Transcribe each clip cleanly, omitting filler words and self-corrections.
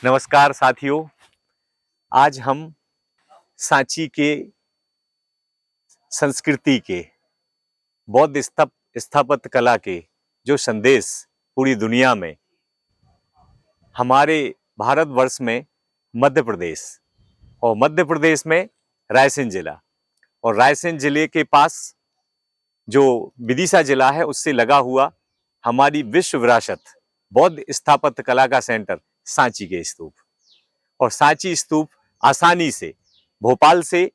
नमस्कार साथियों, आज हम सांची के संस्कृति के बौद्ध स्थापत्य कला के जो संदेश पूरी दुनिया में, हमारे भारतवर्ष में मध्य प्रदेश में रायसेन जिला और रायसेन जिले के पास जो विदिशा जिला है उससे लगा हुआ हमारी विश्व विरासत बौद्ध स्थापत्य कला का सेंटर सांची के स्तूप। और सांची स्तूप आसानी से भोपाल से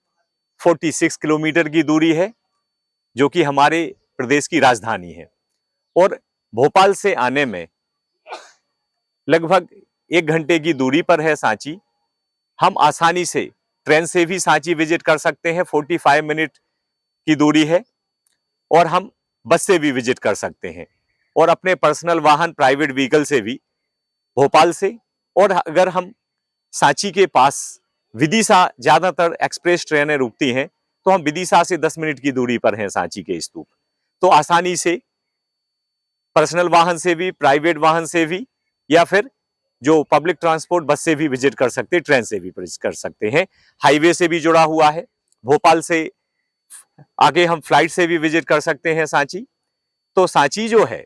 46 किलोमीटर की दूरी है, जो कि हमारे प्रदेश की राजधानी है। और भोपाल से आने में लगभग 1 घंटे की दूरी पर है सांची। हम आसानी से ट्रेन से भी सांची विजिट कर सकते हैं, 45 मिनट की दूरी है। और हम बस से भी विजिट कर सकते हैं और अपने पर्सनल वाहन प्राइवेट व्हीकल से भी भोपाल से। और अगर हम सांची के पास विदिशा ज्यादातर एक्सप्रेस ट्रेनें रुकती हैं, तो हम विदिशा से 10 मिनट की दूरी पर हैं सांची के स्तूप। तो आसानी से पर्सनल वाहन से भी, प्राइवेट वाहन से भी, या फिर जो पब्लिक ट्रांसपोर्ट बस से भी विजिट कर सकते हैं, ट्रेन से भी विजिट कर सकते हैं। हाईवे से भी जुड़ा हुआ है। भोपाल से आगे हम फ्लाइट से भी विजिट कर सकते हैं सांची। तो सांची जो है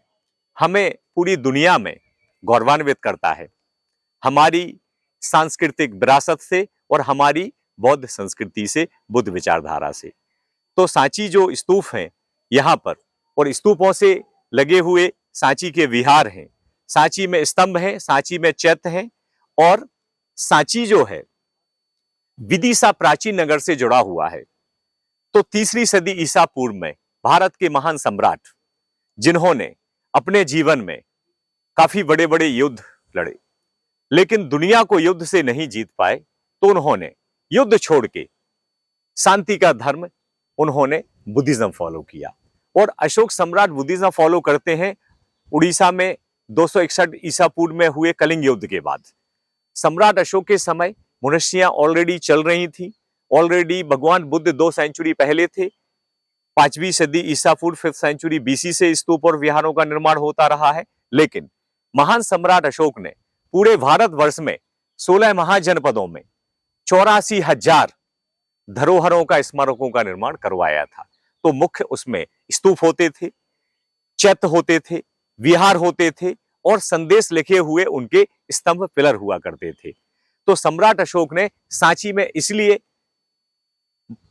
हमें पूरी दुनिया में गौरवान्वित करता है, हमारी सांस्कृतिक विरासत से और हमारी बौद्ध संस्कृति से, बुद्ध विचारधारा से। तो सांची जो स्तूप हैं यहाँ पर, और स्तूपों से लगे हुए सांची के विहार हैं, सांची में स्तंभ हैं, सांची में चैत्य हैं। और सांची जो है विदिशा प्राचीन नगर से जुड़ा हुआ है। तो 3री सदी ईसा पूर्व में भारत के महान सम्राट, जिन्होंने अपने जीवन में काफी बड़े बड़े युद्ध लड़े, लेकिन दुनिया को युद्ध से नहीं जीत पाए, तो उन्होंने युद्ध छोड़ के शांति का धर्म, उन्होंने बुद्धिज्म फॉलो किया। और अशोक सम्राट बुद्धिज्म फॉलो करते हैं उड़ीसा में 261 ईसा पूर्व में हुए कलिंग युद्ध के बाद। सम्राट अशोक के समय मोनेस्ट्रियां ऑलरेडी चल रही थी। ऑलरेडी भगवान बुद्ध 2 सेंचुरी पहले थे। 5वीं सदी ईसा पूर्व 5th सेंचुरी BC से स्तूप और विहारों का निर्माण होता रहा है। लेकिन महान सम्राट अशोक ने पूरे भारतवर्ष में 16 महाजनपदों में 84,000 धरोहरों का, स्मारकों का निर्माण करवाया था। तो मुख्य उसमें स्तूप होते थे, चैत्य होते थे, विहार होते थे, और संदेश लिखे हुए उनके स्तंभ, पिलर हुआ करते थे। तो सम्राट अशोक ने सांची में इसलिए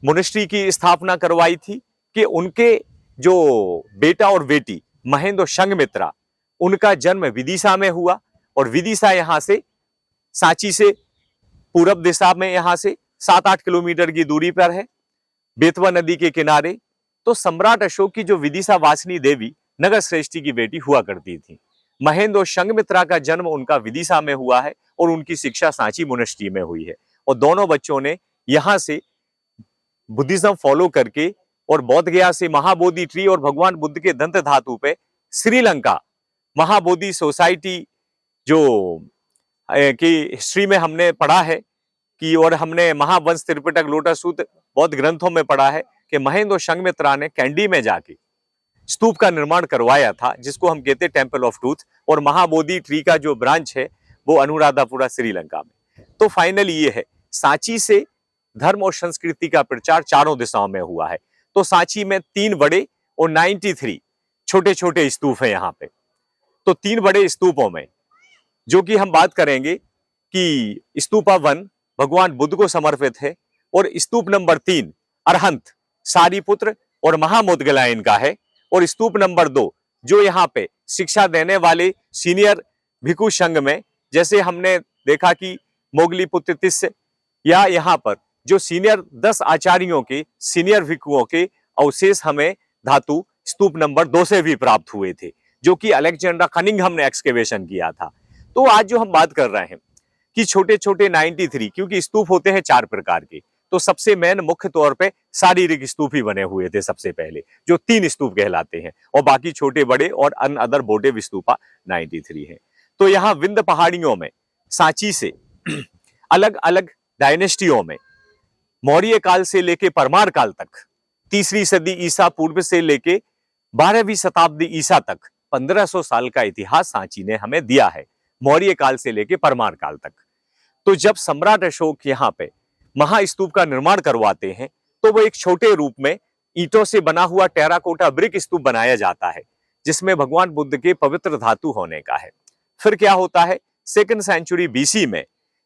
मोनेस्ट्री की स्थापना करवाई थी कि उनके जो बेटा और बेटी महेंद्र और संघमित्रा, उनका जन्म विदिशा में हुआ। और विदिशा यहां से, सांची से पूरब दिशा में यहां से 7-8 किलोमीटर की दूरी पर है, बेतवा नदी के किनारे। तो सम्राट अशोक की जो विदिशा वासिनी देवी नगर श्रेष्ठी की बेटी हुआ करती थी। महेंद्र और संघमित्रा का जन्म उनका विदिशा में हुआ है और उनकी शिक्षा सांची मोनेस्ट्री में हुई है। और दोनों बच्चों ने यहां से बुद्धिज्म फॉलो करके और बोध गया से महाबोधि ट्री और भगवान बुद्ध के दंत धातु पे श्रीलंका महाबोधि सोसाइटी जो की हिस्ट्री में हमने पढ़ा है कि, और हमने महावंश, त्रिपिटक, लोटस सूत्र बौद्ध ग्रंथों में पढ़ा है कि महेंद्र और संघमित्रा ने कैंडी में जाके स्तूप का निर्माण करवाया था, जिसको हम कहते हैं टेम्पल ऑफ ट्रूथ। और महाबोधि ट्री का जो ब्रांच है वो अनुराधापुरा श्रीलंका में। तो फाइनली ये है, सांची से धर्म और संस्कृति का प्रचार चारों दिशाओं में हुआ है। तो सांची में 3 बड़े और 93 छोटे छोटे स्तूप हैं यहाँ पे। तो 3 बड़े स्तूपों में जो कि हम बात करेंगे कि स्तूपा 1 भगवान बुद्ध को समर्पित है, और स्तूप नंबर 3 अरहंत, सारिपुत्र और महामोदगलायन का है। और स्तूप नंबर 2 जो यहाँ पे शिक्षा देने वाले सीनियर भिक्षु संघ में, जैसे हमने देखा कि मोगलीपुत्र तिस्य, या यहाँ पर जो सीनियर 10 आचार्यों के, सीनियर भिक्षुओं के अवशेष हमें धातु स्तूप नंबर 2 से भी प्राप्त हुए थे, जो कि अलेक्जेंड्रा कनिंघम ने एक्सकेवेशन किया था। तो आज जो हम बात कर रहे हैं कि छोटे छोटे 93, क्योंकि स्तूप होते हैं 4 प्रकार के, तो सबसे मेन मुख्य तौर पे शारीरिक स्तूप ही बने हुए थे सबसे पहले, जो 3 स्तूप कहलाते हैं, और बाकी छोटे बड़े और अदर बोटे स्तूपा 93 हैं। तो यहाँ विंध्य पहाड़ियों में सांची से अलग अलग डायनेस्टियों में, मौर्य काल से लेके परमार काल तक, 3री सदी ईसा पूर्व से लेके 12वीं शताब्दी ईसा तक 1500 साल का इतिहास सांची ने हमें दिया है, मौर्य काल से लेके परमार काल तक। तो जब सम्राट अशोक यहाँ पे महास्तूप का निर्माण करवाते हैं तो वो एक छोटे रूप में ईंटों से बना हुआ टेराकोटा ब्रिक स्तूप बनाया जाता है, जिसमें भगवान बुद्ध के पवित्र धातु होने का है। फिर क्या होता है, 2nd सेंचुरी बीसी में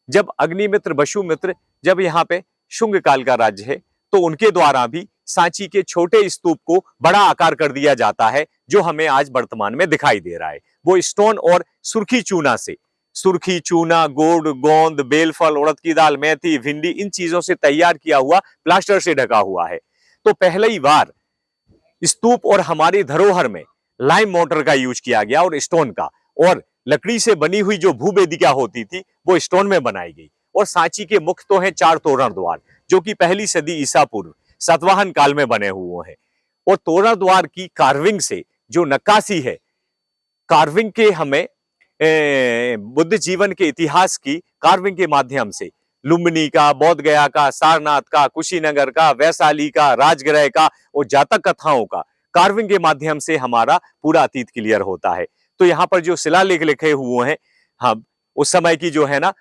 जब अग्निमित्र वसुमित्र जब यहाँ पे शुंग काल का राज्य है, तो उनके द्वारा भी सांची के छोटे स्तूप को बड़ा आकार कर दिया जाता है, जो हमें आज वर्तमान में दिखाई दे रहा है। वो स्टोन और सुर्खी चूना से, सुर्खी चूना, गुड़, गोंद, बेलफल, उड़द की दाल, मेथी, भिंडी, इन चीजों से तैयार किया हुआ प्लास्टर से ढका हुआ है। तो पहली बार स्तूप और हमारी धरोहर में लाइम मोटर का यूज किया गया और स्टोन का, और लकड़ी से बनी हुई जो भूवेदिका होती थी वो स्टोन में बनाई गई। और सांची के मुख्य तो हैं 4 तोरण द्वार, जो कि पहली सदी ईसा पूर्व सातवाहन काल में बने हुए हैं। और तोरण द्वार की कार्विंग से जो नक्काशी है, कार्विंग के हमें बुद्ध जीवन के इतिहास की कार्विंग के माध्यम से लुम्बिनी का, बोध गया का, सारनाथ का, कुशीनगर का, वैशाली का, राजगृह का और जातक कथाओं का कार्विंग के माध्यम से हमारा पूरा अतीत क्लियर होता है। तो यहाँ पर जो शिलालेख लिखे हुए हैं, हम उस समय की जो है ना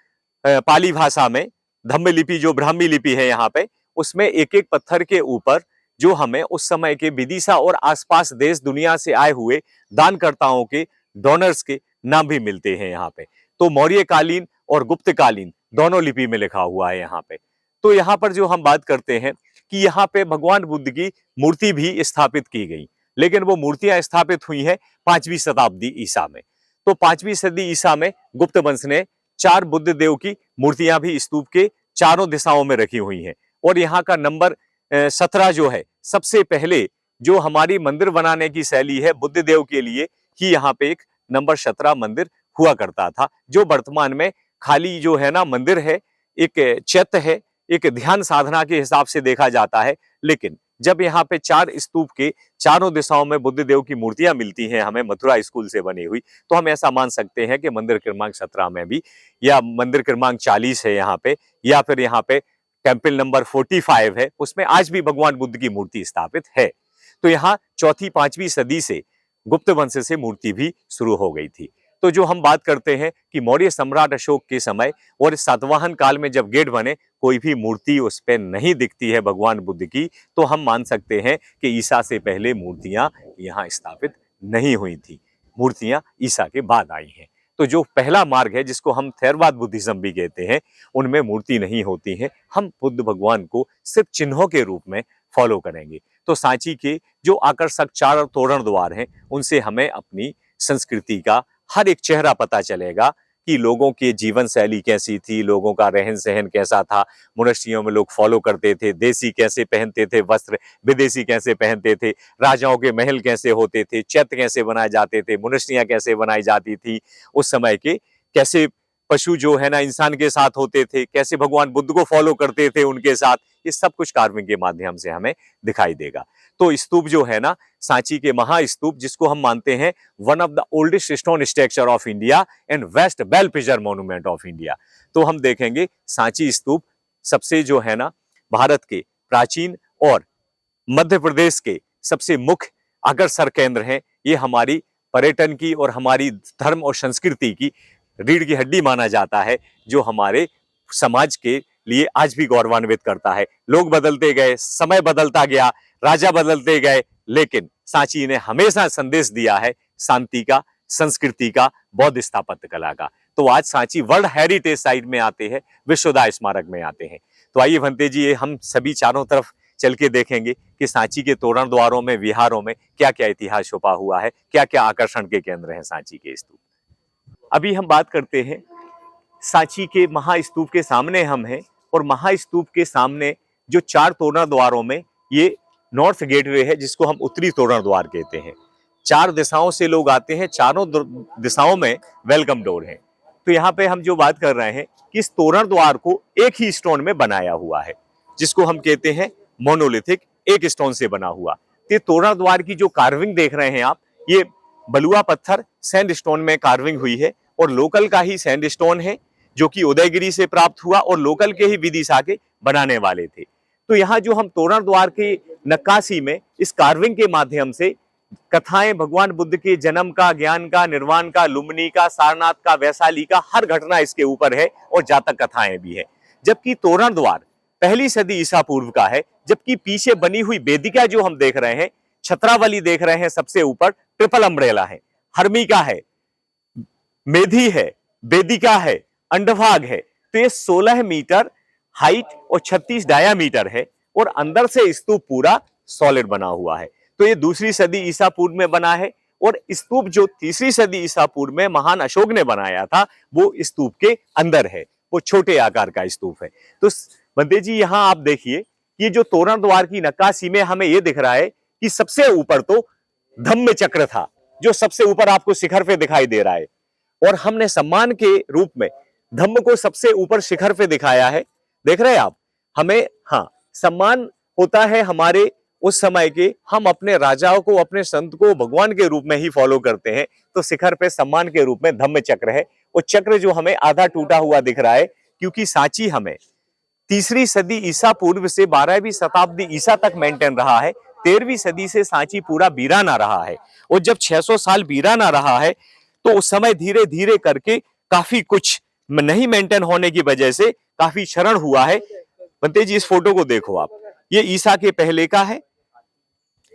पाली भाषा में धम्म लिपि, जो ब्राह्मी लिपि है यहाँ पे, उसमें एक एक पत्थर के ऊपर जो हमें उस समय के विदिशा और आसपास देश दुनिया से आए हुए दानकर्ताओं के, डोनर्स के नाम भी मिलते हैं यहाँ पे। तो मौर्यकालीन और गुप्तकालीन दोनों लिपि में लिखा हुआ है यहाँ पे। तो यहाँ पर जो हम बात करते हैं कि यहाँ पे भगवान बुद्ध की मूर्ति भी स्थापित की गई, लेकिन वो मूर्तियां स्थापित हुई हैं 5वीं शताब्दी ईसा में। तो 5वीं सदी ईसा में गुप्त वंश ने 4 बुद्ध देव की मूर्तियां भी स्तूप के चारों दिशाओं में रखी हुई हैं। और यहाँ का नंबर 17 जो है, सबसे पहले जो हमारी मंदिर बनाने की शैली है बुद्ध देव के लिए ही यहाँ पे एक नंबर 17 मंदिर हुआ करता था, जो वर्तमान में खाली जो है ना मंदिर है, एक चैत्य है, एक ध्यान साधना के हिसाब से देखा जाता है। लेकिन जब यहाँ पे 4 स्तूप के चारों दिशाओं में बुद्ध देव की मूर्तियां मिलती हैं हमें मथुरा स्कूल से बनी हुई, तो हम ऐसा मान सकते हैं कि मंदिर क्रमांक 17 में भी, या मंदिर क्रमांक 40 है यहाँ पे, या फिर यहाँ पे टेम्पल नंबर 45 है, उसमें आज भी भगवान बुद्ध की मूर्ति स्थापित है। तो यहाँ 4वीं-5वीं सदी से गुप्त वंश से मूर्ति भी शुरू हो गई थी। तो जो हम बात करते हैं कि मौर्य सम्राट अशोक के समय और सातवाहन काल में जब गेट बने, कोई भी मूर्ति उस पर नहीं दिखती है भगवान बुद्ध की, तो हम मान सकते हैं कि ईसा से पहले मूर्तियां यहाँ स्थापित नहीं हुई थी, मूर्तियां ईसा के बाद आई हैं। तो जो पहला मार्ग है, जिसको हम थेरवाद बुद्धिज्म भी कहते हैं, उनमें मूर्ति नहीं होती है। हम बुद्ध भगवान को सिर्फ चिन्हों के रूप में फॉलो करेंगे। तो सांची के जो आकर्षक 4 तोरण द्वार हैं, उनसे हमें अपनी संस्कृति का हर एक चेहरा पता चलेगा कि लोगों की जीवन शैली कैसी थी, लोगों का रहन सहन कैसा था, मोनेस्ट्रियों में लोग फॉलो करते थे, देसी कैसे पहनते थे वस्त्र, विदेशी कैसे पहनते थे, राजाओं के महल कैसे होते थे, चैत्य कैसे बनाए जाते थे, मोनेस्ट्रियां कैसे बनाई जाती थी, उस समय के कैसे पशु जो है ना इंसान के साथ होते थे, कैसे भगवान बुद्ध को फॉलो करते थे उनके साथ, ये सब कुछ कार्विंग के माध्यम से हमें दिखाई देगा। तो स्तूप जो है ना, सांची के महास्तूप, जिसको हम मानते हैं one of the oldest stone structure of India and west well preserve monument of India. तो हम देखेंगे सांची स्तूप सबसे जो है ना भारत के प्राचीन और मध्य प्रदेश के सबसे मुख्य आकर्षण केंद्र हैं। ये हमारी पर्यटन की और हमारी धर्म और संस्कृति की रीढ़ की हड्डी माना जाता है, जो हमारे समाज के लिए आज भी गौरवान्वित करता है। लोग बदलते गए, समय बदलता गया, राजा बदलते गए, लेकिन सांची ने हमेशा संदेश दिया है शांति का, संस्कृति का, बौद्ध स्थापत्य कला का। तो आज सांची वर्ल्ड हेरिटेज साइट में आते हैं, विश्वदाय स्मारक में आते हैं। तो आइए भंते जी, ये हम सभी चारों तरफ चल के देखेंगे कि सांची के तोरण द्वारों में, विहारों में क्या क्या इतिहास छुपा हुआ है, क्या क्या आकर्षण के केंद्र हैं सांची के स्तूप। अभी हम बात करते हैं सांची के महास्तूप के सामने हम हैं, और महास्तूप के सामने जो 4 तोरण द्वारों में ये नॉर्थ गेटवे है, जिसको हम उत्तरी तोरण द्वार कहते हैं। 4 दिशाओं से लोग आते हैं, चारों दिशाओं में वेलकम डोर है। तो यहाँ पे हम जो बात कर रहे हैं कि इस तोरण द्वार को एक ही स्टोन में बनाया हुआ है, जिसको हम कहते हैं मोनोलिथिक, एक स्टोन से बना हुआ। तो तोरण द्वार की जो कार्विंग देख रहे हैं आप, ये बलुआ पत्थर सैंड स्टोन में कार्विंग हुई है, और लोकल का ही सैंड स्टोन है, जो कि उदयगिरी से प्राप्त हुआ, और लोकल के ही विदिशा के बनाने वाले थे। तो यहाँ जो हम तोरण द्वार की नक्काशी में इस कार्विंग के माध्यम से कथाएं भगवान बुद्ध के जन्म का, ज्ञान का, निर्वाण का, लुम्बिनी का, सारनाथ का, वैशाली का, हर घटना इसके ऊपर है और जातक कथाएं भी है। जबकि तोरण द्वार पहली सदी ईसा पूर्व का है, जबकि पीछे बनी हुई वेदिका जो हम देख रहे हैं, छत्रावली देख रहे हैं, सबसे ऊपर ट्रिपल अम्ब्रेला है, हर्मिका है, मेधी है, वेदिका है, अंडभाग है। तो ये 16 मीटर हाइट और 36 डायामीटर है और अंदर से स्तूप पूरा सॉलिड बना हुआ है। तो ये दूसरी सदी ईसा पूर्व में बना है और स्तूप जो तीसरी सदी ईसा पूर्व में महान अशोक ने बनाया था वो स्तूप के अंदर है, वो छोटे आकार का स्तूप है। तो बंदे जी यहां आप देखिए, ये जो तोरण द्वार की नक्काशी में हमें ये दिख रहा है कि सबसे ऊपर तो धम्म चक्र था जो सबसे ऊपर आपको शिखर पे दिखाई दे रहा है और हमने सम्मान के रूप में धम्म को सबसे ऊपर शिखर पे दिखाया है। देख रहे हैं आप, हमें हाँ सम्मान होता है हमारे उस समय के, हम अपने राजाओं को, अपने संत को भगवान के रूप में ही फॉलो करते हैं। तो शिखर पे सम्मान के रूप में धम्म चक्र है। वो चक्र जो हमें आधा टूटा हुआ दिख रहा है क्योंकि सांची हमें तीसरी सदी ईसा पूर्व से 12वीं शताब्दी ईसा तक मेंटेन रहा है। 13वीं सदी से सांची पूरा वीराना रहा है और जब 600 साल वीराना रहा है तो उस समय धीरे धीरे करके काफी कुछ नहीं मेंटेन होने की वजह से काफी क्षरण हुआ है। बनते जी इस फोटो को देखो आप, ये ईसा के पहले का है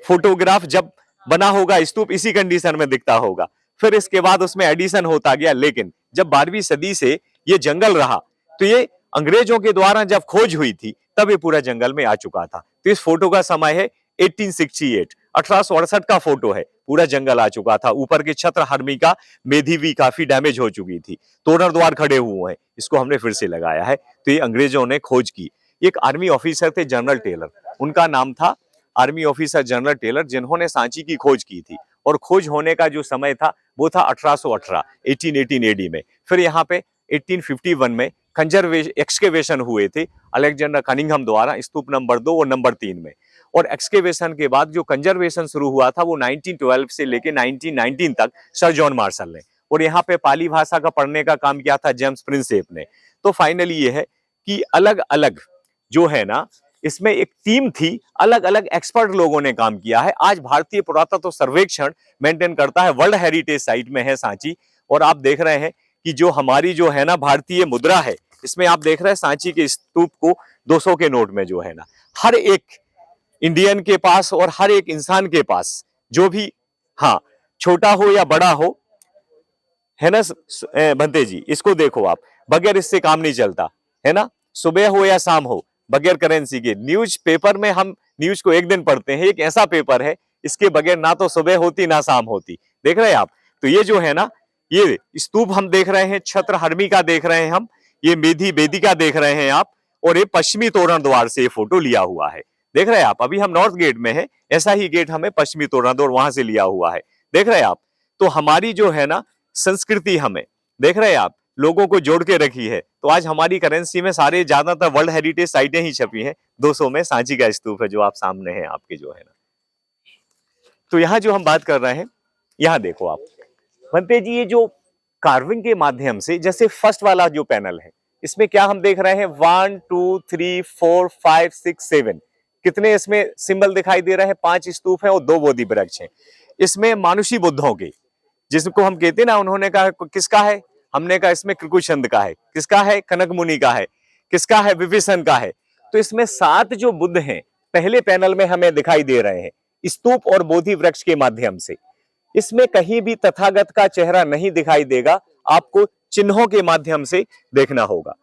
फोटोग्राफ। जब बना होगा स्तूप इसी कंडीशन में दिखता होगा, फिर इसके बाद उसमें एडिशन होता गया। लेकिन जब 12वीं सदी से ये जंगल रहा तो ये अंग्रेजों के द्वारा जब खोज हुई थी तब ये पूरा जंगल में आ चुका था। तो इस फोटो का समय है 1868, 1868 का फोटो है। पूरा जंगल आ चुका था, ऊपर के छत्र हर्मिका मेधी भी काफी डैमेज हो चुकी थी, तोरण द्वार खड़े हुए हैं, इसको हमने फिर से लगाया है। तो ये अंग्रेजों ने खोज की। एक आर्मी ऑफिसर थे जनरल टेलर, उनका नाम था आर्मी ऑफिसर जनरल टेलर, जिन्होंने सांची की खोज की थी और खोज होने का जो समय था वो था 1818 1818 एडी में। फिर यहाँ पे 1851 में एक्सकेवेशन हुए थे अलेक्जेंडर कनिंघम द्वारा स्तूप नंबर 2 और नंबर 3 में। और एक्सकेवेशन के बाद जो कंजर्वेशन शुरू हुआ था वो 1912 से लेके 1919 तक सर जॉन मार्शल ने, और यहाँ पे पाली भाषा का पढ़ने का काम किया था जेम्स प्रिंसेप ने। तो फाइनली ये है कि अलग अलग जो है ना, इसमें एक टीम थी, अलग अलग एक्सपर्ट लोगों ने काम किया है। आज भारतीय पुरातत्व सर्वेक्षण मेंटेन करता है, वर्ल्ड हेरिटेज साइट में है सांची। और आप देख रहे हैं कि जो हमारी जो है ना भारतीय मुद्रा है, इसमें आप देख रहे हैं सांची के स्तूप को 200 के नोट में जो है ना, हर एक इंडियन के पास और हर एक इंसान के पास जो भी हाँ छोटा हो या बड़ा हो, है ना भंते जी, इसको देखो आप, बगैर इससे काम नहीं चलता है ना। सुबह हो या शाम हो, बगैर करेंसी के। न्यूज पेपर में हम न्यूज को एक दिन पढ़ते हैं, एक ऐसा पेपर है इसके बगैर ना तो सुबह होती ना शाम होती। देख रहे हैं आप। तो ये जो है ना, ये स्तूप हम देख रहे हैं, छत्र हर्मिका देख रहे हैं हम, ये मेधी वेदिका देख रहे हैं आप, और ये पश्चिमी तोरण द्वार से ये फोटो लिया हुआ है। देख रहे हैं आप, अभी हम नॉर्थ गेट में है, ऐसा ही गेट हमें पश्चिमी तोरण द्वार वहां से लिया हुआ है। देख रहे हैं आप। तो हमारी जो है ना संस्कृति, हमें देख रहे हैं आप, लोगों को जोड़ के रखी है। तो आज हमारी करेंसी में सारे ज्यादातर वर्ल्ड हेरिटेज साइटें ही छपी हैं। 200 में सांची का स्तूप है जो आप सामने है आपके जो है ना। तो यहाँ जो हम बात कर रहे हैं, यहाँ देखो आप बनते जी, ये जो कार्विंग के माध्यम से, जैसे फर्स्ट वाला जो पैनल है, इसमें क्या हम देख रहे हैं, 1 2 3 4 5 6 7 कितने इसमें सिंबल दिखाई दे रहे हैं। 5 स्तूप हैं और 2 बोधि वृक्ष हैं। इसमें मानुषी बुद्धों के, जिसको हम कहते हैं ना, उन्होंने कहा किसका है, हमने कहा इसमें कृकुचंद का है, किसका है, कनक मुनि का है, किसका है, विभीषण का है। तो इसमें 7 जो बुद्ध हैं पहले पैनल में हमें दिखाई दे रहे हैं स्तूप और बोधि वृक्ष के माध्यम से। इसमें कहीं भी तथागत का चेहरा नहीं दिखाई देगा, आपको चिन्हों के माध्यम से देखना होगा।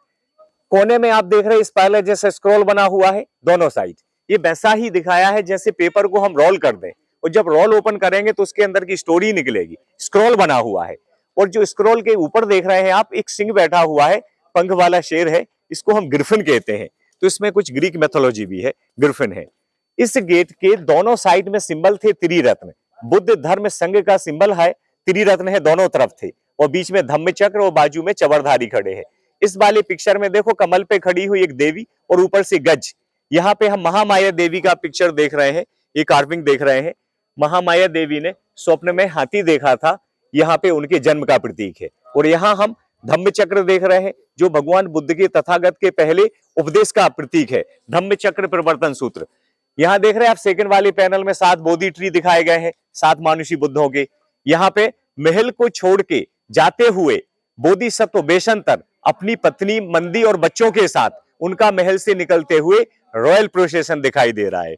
कोने में आप देख रहे हैं इस पहले जैसे स्क्रॉल बना हुआ है दोनों साइड, ये वैसा ही दिखाया है जैसे पेपर को हम रोल कर दें, और जब रोल ओपन करेंगे तो उसके अंदर की स्टोरी निकलेगी। स्क्रॉल बना हुआ है, और जो स्क्रॉल के ऊपर देख रहे हैं आप, एक सिंह बैठा हुआ है, पंख वाला शेर है, इसको हम ग्रिफिन कहते हैं। तो इसमें कुछ ग्रीक मैथोलॉजी भी है, ग्रिफिन है। इस गेट के दोनों साइड में सिंबल थे त्रिरत्न, बुद्ध धर्म संघ का सिंबल है, त्रिरत्न है दोनों तरफ थे, और बीच में धम्म चक्र और बाजू में चबरधारी खड़े हैं। इस वाले पिक्चर में देखो कमल पे खड़ी हुई एक देवी और ऊपर से गज। यहाँ पे हम महामाया देवी का पिक्चर देख रहे हैं, ये कार्विंग देख रहे हैं। महामाया देवी ने स्वप्न में हाथी देखा था, यहाँ पे उनके जन्म का प्रतीक है। और यहाँ हम धम्म चक्र देख रहे हैं जो भगवान बुद्ध के तथागत के पहले उपदेश का प्रतीक है। धम्म चक्र प्रवर्तन सूत्र, यहाँ देख रहे हैं आप सेकंड वाले पैनल में 7 बोधि ट्री दिखाए गए हैं, 7 मानुषी बुद्धों के। यहाँ पे महल को छोड़ के जाते हुए बोधिसत्व बेशंतर अपनी पत्नी मंदी और बच्चों के साथ उनका महल से निकलते हुए रॉयल प्रोसेशन दिखाई दे रहा है।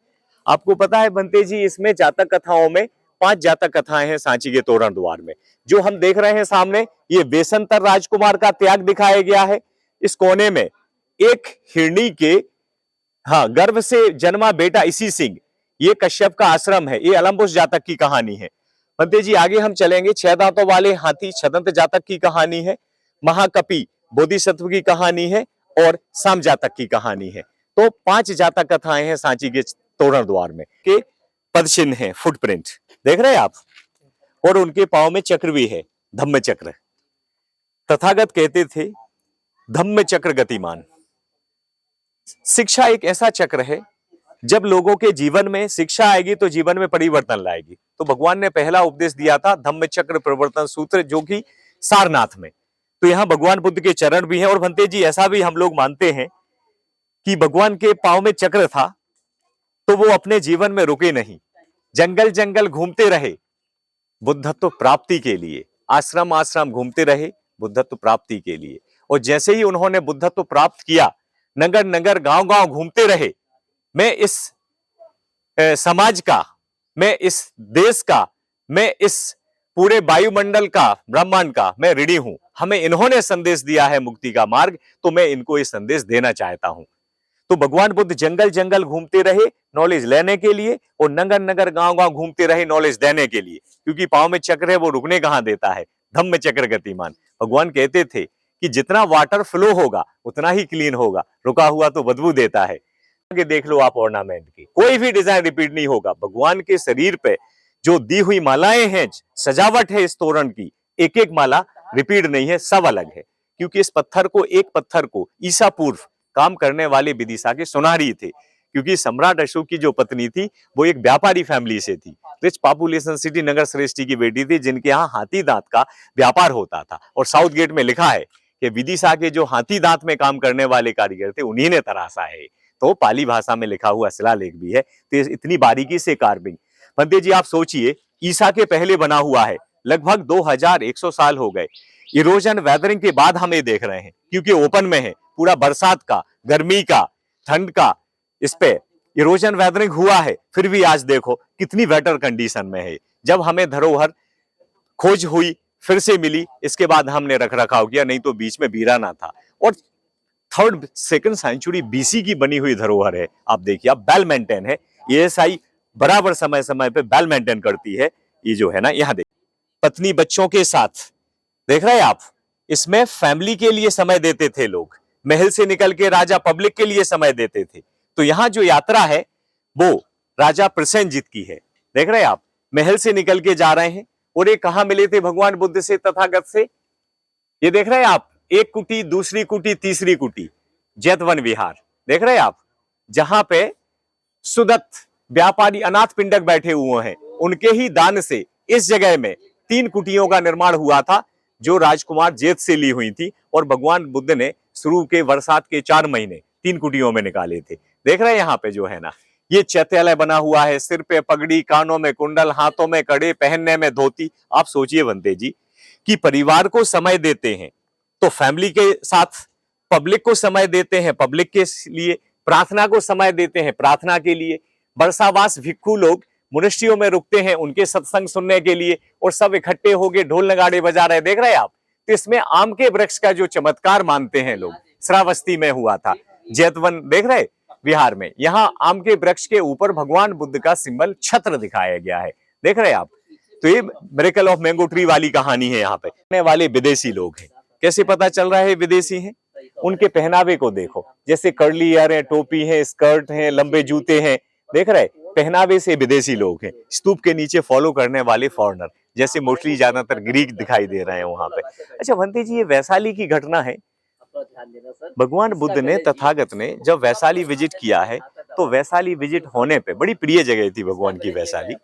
आपको पता है बनते जी, इसमें जातक कथाओं में 5 जातक कथाएं हैं सांची के तोरण द्वार में। जो हम देख रहे हैं सामने, ये बेशंतर राजकुमार का त्याग दिखाया गया है। इस कोने में एक हिरणी के गर्भ से जन्मा बेटा इसी सिंह, ये कश्यप का आश्रम है। ये अलम्बुस जातक की कहानी है। बनते जी आगे हम चलेंगे। 6 दांतों वाले हाथी छदंत जातक की कहानी है, महाकपि बोधिसत्व की कहानी है और साम जातक की कहानी है। तो 5 जातक कथाएं हैं सांची के तोरण द्वार में के पदचिन्ह है, फुटप्रिंट देख रहे हैं आप, और उनके पांव में चक्र भी है, धम्म चक्र। तथागत कहते थे धम्म चक्र गतिमान। शिक्षा एक ऐसा चक्र है, जब लोगों के जीवन में शिक्षा आएगी तो जीवन में परिवर्तन लाएगी। तो भगवान ने पहला उपदेश दिया था धम्म चक्र प्रवर्तन सूत्र, जो कि सारनाथ में। तो यहाँ भगवान बुद्ध के चरण भी हैं। और भंते जी ऐसा भी हम लोग मानते हैं कि भगवान के पांव में चक्र था तो वो अपने जीवन में रुके नहीं, जंगल जंगल घूमते रहे बुद्धत्व प्राप्ति के लिए, आश्रम आश्रम घूमते रहे बुद्धत्व प्राप्ति के लिए। और जैसे ही उन्होंने बुद्धत्व प्राप्त किया, नगर नगर गांव गांव घूमते रहे, मैं इस समाज का, मैं इस देश का, मैं इस पूरे वायुमंडल का, ब्रह्मांड का मैं ऋणी हूं। हमें इन्होंने संदेश दिया है मुक्ति का मार्ग, तो मैं इनको ये संदेश देना चाहता हूं। तो भगवान बुद्ध जंगल जंगल घूमते रहे नॉलेज लेने के लिए, और नगर नगर गांव गांव घूमते रहे नॉलेज देने के लिए, क्योंकि पांव में चक्र है, वो रुकने कहां देता है, धम्म चक्र गतिमान। भगवान कहते थे कि जितना वाटर फ्लो होगा उतना ही क्लीन होगा, रुका हुआ तो बदबू देता है। आगे देख लो आप, ऑर्नामेंट की कोई भी डिजाइन रिपीट नहीं होगा। भगवान के शरीर पे जो दी हुई मालाएं हैं, सजावट है इस तोरण की, एक एक माला रिपीट नहीं है, सब अलग है। क्योंकि इस पत्थर को, एक पत्थर को ईसा पूर्व काम करने वाले विदिशा के सुनारी थे, क्योंकि सम्राट अशोक की जो पत्नी थी वो एक व्यापारी फैमिली से थी। रिच पॉपुलेशन सिटी नगर श्रेष्ठी की बेटी थी, जिनके यहाँ हाथी दांत का व्यापार होता था। और साउथ गेट में लिखा है कि विदिशा के जो हाथी दांत में काम करने वाले कारीगर थे, उन्हीं ने तराशा है। तो पाली भाषा में लिखा हुआ शिलालेख भी है। तो इतनी बारीकी से कार्विंग, पंडित जी आप सोचिए, ईसा के पहले बना हुआ है, लगभग 2100 साल हो गए। इरोजन वेदरिंग के बाद हम ये देख रहे हैं, क्योंकि ओपन में है, पूरा बरसात का, गर्मी का, ठंड का, इस पे इरोजन वेदरिंग हुआ है, फिर भी आज देखो कितनी बेटर कंडीशन में है। जब हमें धरोहर खोज हुई, फिर से मिली, इसके बाद हमने रख रखाव किया, नहीं तो बीच में वीराना था। और 3rd सेकंड सेंचुरी बीसी की बनी हुई धरोहर है। आप देखिए, आप वेल मेंटेन है। एएसआई बराबर समय समय पे वेल मेंटेन करती है। ये जो है ना, यहाँ देखिए पत्नी बच्चों के साथ, देख रहे हैं आप, इसमें फैमिली के लिए समय देते थे लोग। महल से निकल के राजा पब्लिक के लिए समय देते थे। तो यहाँ जो यात्रा है वो राजा प्रसेनजीत की है। देख रहे हैं आप, महल से निकल के जा रहे हैं। और ये कहां मिले थे भगवान बुद्ध से, तथागत से? ये देख रहे हैं आप, एक कुटी, दूसरी कुटी, तीसरी कुटी, जैतवन विहार, देख रहे हैं आप, जहां पे सुदत्त व्यापारी अनाथ पिंडक बैठे हुए हैं। उनके ही दान से इस जगह में 3 कुटियों का निर्माण हुआ था, जो राजकुमार जेत से ली हुई थी। और भगवान बुद्ध ने शुरू के बरसात के 4 महीने 3 कुटियों में निकाले थे। देख रहे हैं यहाँ पे जो है ना, ये चैत्यालय बना हुआ है, सिर पे पगड़ी, कानों में कुंडल, हाथों में कड़े, पहनने में धोती। आप सोचिए बनते जी कि परिवार को समय देते हैं तो फैमिली के साथ, पब्लिक को समय देते हैं पब्लिक के लिए, प्रार्थना को समय देते हैं प्रार्थना के लिए। बरसावास भिक्खु लोग मुनिष्टियों में रुकते हैं उनके सत्संग सुनने के लिए, और सब इकट्ठे होके ढोल नगाड़े बजा रहे। देख रहे हैं आप, तो इसमें आम के वृक्ष का जो चमत्कार मानते हैं लोग, श्रावस्ती में हुआ था, जैतवन देख रहे विहार में, यहाँ आम के वृक्ष के ऊपर भगवान बुद्ध का सिंबल छत्र दिखाया गया है। देख रहे हैं आप, तो ये मिरेकल ऑफ मैंगो ट्री वाली कहानी है। यहाँ पे रहने वाले विदेशी लोग हैं। कैसे पता चल रहा है विदेशी हैं? उनके पहनावे को देखो, जैसे कर्ली ईयर है, टोपी है, स्कर्ट है, लंबे जूते हैं। देख रहे, पहनावे से विदेशी लोग हैं। स्तूप के नीचे फॉलो करने वाले फॉरेनर, जैसे मोस्टली ज्यादातर ग्रीक दिखाई दे रहे हैं वहां पे। अच्छा भंते जी, ये वैशाली की घटना है। भगवान बुद्ध ने, तथागत ने जब वैशाली विजिट किया है, तो वैशाली विजिट होने पे, बड़ी प्रिय जगह थी भगवान की वैशाली,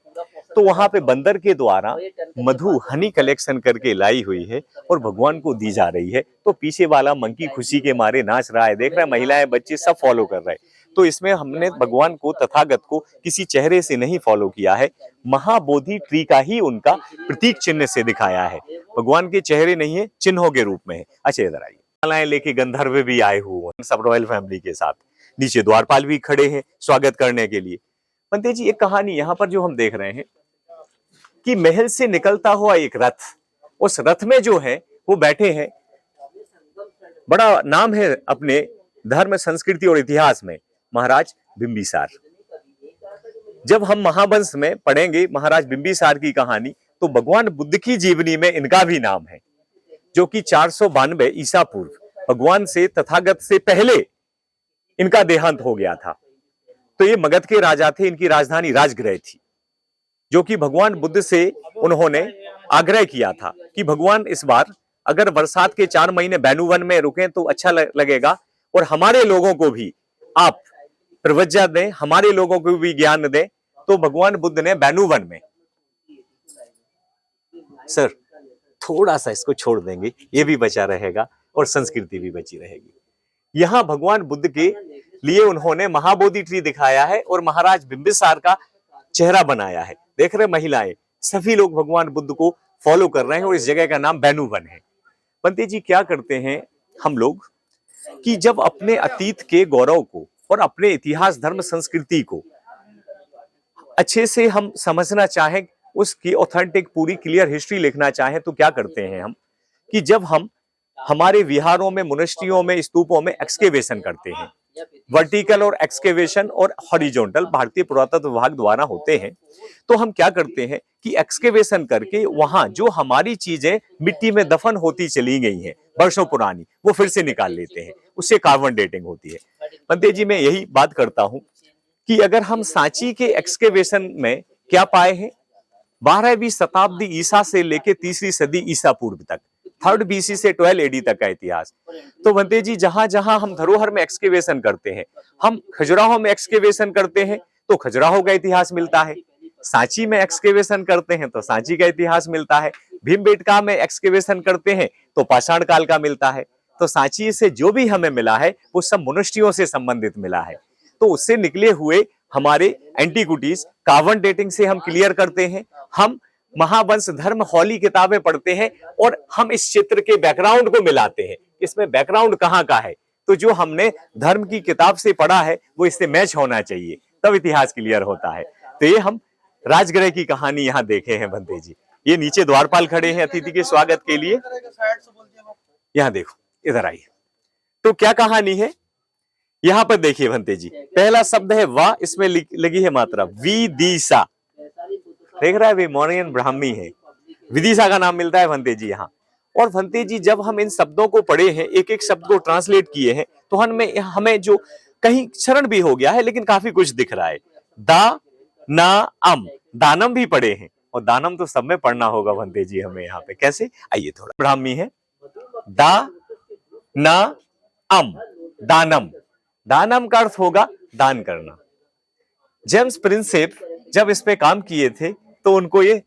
तो वहां पे बंदर के द्वारा मधु, हनी कलेक्शन करके लाई हुई है और भगवान को दी जा रही है। तो पीछे वाला मंकी खुशी के मारे नाच रहा है। देख रहे हैं, महिलाएं बच्चे सब फॉलो कर रहे हैं। तो इसमें हमने भगवान को, तथागत को किसी चेहरे से नहीं फॉलो किया है, महाबोधि ट्री का ही उनका प्रतीक चिन्ह से दिखाया है। भगवान के चेहरे नहीं है, चिन्हों के रूप में है। अच्छा इधर आइए, मालाएं लेके गंधर्व भी आए हुए हैं सब रॉयल फैमिली के साथ, नीचे द्वारपाल भी खड़े हैं स्वागत करने के लिए। पंडित जी एक कहानी यहाँ पर जो हम देख रहे हैं कि महल से निकलता हुआ एक रथ, उस रथ में जो है वो बैठे हैं, बड़ा नाम है अपने धर्म, संस्कृति और इतिहास में, महाराज बिंबिसार। जब हम महावंश में पढ़ेंगे महाराज बिंबिसार की कहानी, तो भगवान बुद्ध की जीवनी में इनका भी नाम है, जो कि 492 ईसा पूर्व भगवान से, तथागत से पहले इनका देहांत हो गया था। तो ये मगध के राजा थे, इनकी राजधानी राजगृह थी, जो कि भगवान बुद्ध से उन्होंने आग्रह किया था कि भगवान इस बार अगर बरसात के 4 महीने बैनुवन में रुकें तो अच्छा लगेगा, और हमारे लोगों को भी आप प्रवज्ञा दें, हमारे लोगों को भी ज्ञान दें। तो भगवान बुद्ध ने बैनुवन में, सर थोड़ा सा इसको छोड़ देंगे, ये भी बचा रहेगा और संस्कृति भी बची रहेगी। यहां भगवान बुद्ध के लिए उन्होंने महाबोधि ट्री दिखाया है और महाराज बिंबिसार का चेहरा बनाया है। देख रहे महिलाएं, सभी लोग भगवान बुद्ध को फॉलो कर रहे हैं और इस जगह का नाम बैनुवन है। पंडित जी क्या करते हैं हम लोग कि जब अपने अतीत के गौरव को और अपने इतिहास, धर्म, संस्कृति को अच्छे से हम समझना चाहें, उसकी ऑथेंटिक पूरी क्लियर हिस्ट्री लिखना चाहें, तो क्या करते हैं हम कि जब हम हमारे विहारों में, मोनेस्ट्रियों में, स्तूपों में एक्सकेवेशन करते हैं, वर्टिकल और एक्सकेवेशन और हॉरिजॉन्टल भारतीय पुरातत्व विभाग द्वारा होते हैं, तो हम क्या करते हैं कि एक्सकेवेशन करके वहां जो हमारी चीजें मिट्टी में दफन होती चली गई हैं वर्षों पुरानी, वो फिर से निकाल लेते हैं, उससे कार्बन डेटिंग होती है। पंडित जी मैं यही बात करता हूं कि अगर हम सांची के एक्सकेवेशन में क्या पाए हैं, 12वीं शताब्दी ईसा से लेके 3री सदी ईसा पूर्व तक, 3rd BC से 12 AD तक का इतिहास। तो बनते जी जहां जहां हम धरोहर में एक्सकेवेशन करते हैं, हम खजुराहो में एक्सकेवेशन करते हैं तो खजुराहो का इतिहास मिलता है, सांची में एक्सकेवेशन करते हैं तो सांची का इतिहास मिलता है, भीमबेटका में एक्सकेवेशन करते हैं तो पाषाण काल का मिलता है। तो सांची से जो भी हमें मिला है वो सब मनुष्यों से संबंधित मिला है। तो उससे निकले हुए हमारे एंटीक्विटीज कार्बन डेटिंग से हम क्लियर करते हैं। हम महावंश धर्म हॉली किताबें पढ़ते हैं और हम इस क्षेत्र के बैकग्राउंड को मिलाते हैं, इसमें बैकग्राउंड कहाँ का है, तो जो हमने धर्म की किताब से पढ़ा है वो इससे मैच होना चाहिए, तब इतिहास क्लियर होता है। तो ये हम राजगृह की कहानी यहाँ देखे हैं भंते जी। ये नीचे द्वारपाल खड़े हैं अतिथि के स्वागत के लिए, यहाँ देखो, इधर आइए। तो क्या कहानी है यहाँ पर देखिए भंते जी, पहला शब्द है वाह, इसमें लगी है मात्रा विदिशा, देख रहा है वे मौर्यन ब्राह्मी है, विदिशा का नाम मिलता है भंते जी यहाँ। और भंते जी जब हम इन शब्दों को पढ़े हैं, एक एक शब्द को ट्रांसलेट किए हैं, तो हमें जो कहीं क्षरण भी हो गया है लेकिन काफी कुछ दिख रहा है। दा ना अम, दानम भी पढ़े हैं, और दानम तो सब में पढ़ना होगा भंते जी हमें यहाँ पे, कैसे आइए थोड़ा, ब्राह्मी है दा ना अम, दानम, दानम का अर्थ होगा दान करना। जेम्स प्रिंसेप जब इस पे काम किए थे तो उनको ये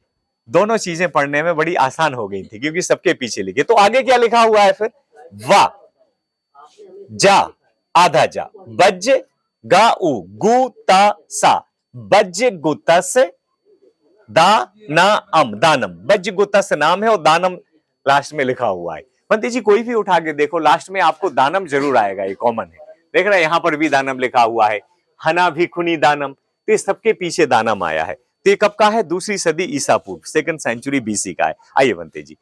दोनों चीजें पढ़ने में बड़ी आसान हो गई थी, क्योंकि सबके पीछे लिखे। तो आगे क्या लिखा हुआ है फिर, वा जा, आधा जा, बज गा उ गु ता सा, बज गुतस दा ना अम, दानम, बज गुतस नाम है और दानम लास्ट में लिखा हुआ है। पंडित जी कोई भी उठा के देखो लास्ट में आपको दानम जरूर आएगा, ये कॉमन है। देख रहे हैं यहाँ पर भी दानम लिखा हुआ है, हना भिखुनी दानम, तो सबके पीछे दानम आया है। तो ये कब का है, 2री सदी ईसा पूर्व, 2nd सेंचुरी BC का है। आइए बनते जी,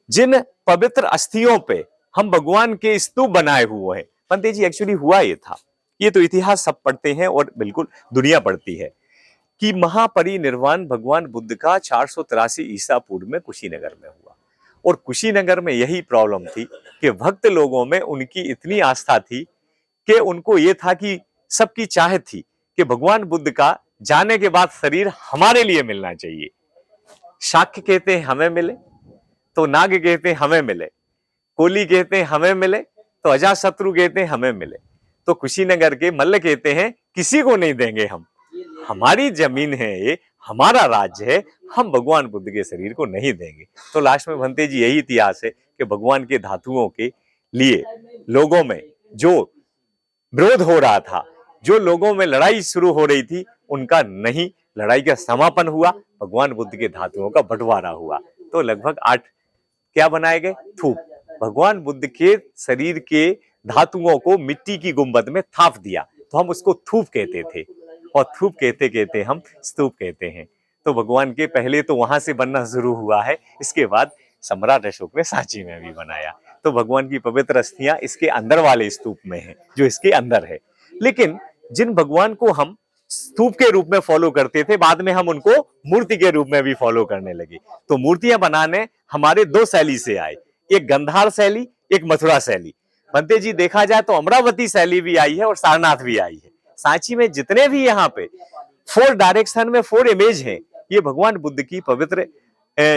जिन पवित्र अस्थियों पे हम भगवान के स्तूप बनाए हुए हैं, बनते जी एक्चुअली हुआ ये था, ये तो इतिहास सब पढ़ते हैं और बिल्कुल दुनिया पढ़ती है कि महापरिनिर्वाण भगवान बुद्ध का 483 ईसा पूर्व में कुशीनगर में हुआ। और कुशीनगर में यही प्रॉब्लम थी कि भक्त लोगों में उनकी इतनी आस्था थी कि उनको ये था कि सबकी चाहत थी कि भगवान बुद्ध का जाने के बाद शरीर हमारे लिए मिलना चाहिए। शाक्य कहते हैं हमें मिले, तो नाग कहते हैं हमें मिले, कोली कहते हैं हमें मिले, तो अजातशत्रु कहते हैं हमें मिले, तो कुशीनगर के मल्ल कहते हैं किसी को नहीं देंगे हम, हमारी जमीन है ये, हमारा राज्य है, हम भगवान बुद्ध के शरीर को नहीं देंगे। तो लास्ट में भंते जी यही इतिहास है कि भगवान के धातुओं के लिए लोगों में जो विरोध हो रहा था, जो लोगों में लड़ाई शुरू हो रही थी उनका नहीं, लड़ाई का समापन हुआ, भगवान बुद्ध के धातुओं का बंटवारा हुआ। तो लगभग 8 क्या बनाए गए? थूप। भगवान बुद्ध के शरीर के धातुओं को मिट्टी की गुंबद में थाप दिया, तो हम उसको थूप कहते थे, और थूप कहते कहते हम स्तूप कहते हैं। तो भगवान के पहले तो वहां से बनना शुरू हुआ है, इसके बाद सम्राट अशोक ने सांची में भी बनाया। तो भगवान की पवित्र अस्थियां इसके अंदर वाले स्तूप में है, जो इसके अंदर है। लेकिन जिन भगवान को हम स्तूप के रूप में फॉलो करते थे, बाद में हम उनको मूर्ति के रूप में भी फॉलो करने लगे। तो मूर्तियां बनाने हमारे 2 शैली से आए, एक गंधार शैली, एक मथुरा शैली। बनते जी देखा जाए तो अमरावती शैली भी आई है और सारनाथ भी आई है। सांची में जितने भी यहाँ पे 4 डायरेक्शन में 4 इमेज हैं, ये भगवान बुद्ध की पवित्र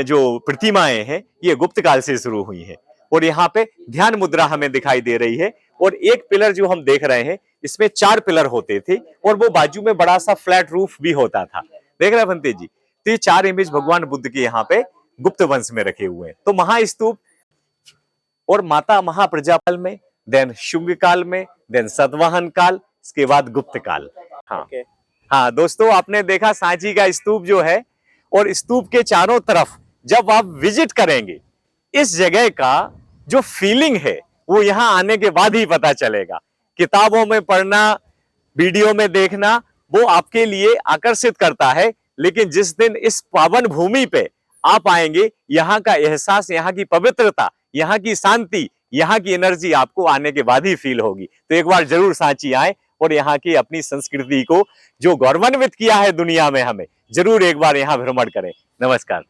जो प्रतिमाएं हैं, ये गुप्त काल से शुरू हुई हैं। और यहाँ पे ध्यान मुद्रा हमें दिखाई दे रही है, और एक पिलर जो हम देख रहे हैं, इसमें 4 पिलर होते थे, और वो बाजू में बड़ा सा फ्लैट रूफ भी होता था। देख रहे हैं बनते जी? तो ये 4 इमेज भगवान बुद्ध के यहाँ पे गुप्त वंश में रखे हुए हैं। तो महास्तूप और माता महाप्रजापाल में, देन शुंग काल में, देन सतवाहन काल, इसके बाद गुप्त काल। हाँ हाँ दोस्तों, आपने देखा सांची का स्तूप जो है, और स्तूप के चारों तरफ जब आप विजिट करेंगे, इस जगह का जो फीलिंग है वो यहाँ आने के बाद ही पता चलेगा। किताबों में पढ़ना, वीडियो में देखना, वो आपके लिए आकर्षित करता है, लेकिन जिस दिन इस पावन भूमि पे आप आएंगे, यहाँ का एहसास, यहाँ की पवित्रता, यहाँ की शांति, यहाँ की एनर्जी आपको आने के बाद ही फील होगी। तो एक बार जरूर सांची आए, और यहाँ की अपनी संस्कृति को जो गौरवान्वित किया है दुनिया में, हमें जरूर एक बार यहाँ भ्रमण करें। नमस्कार।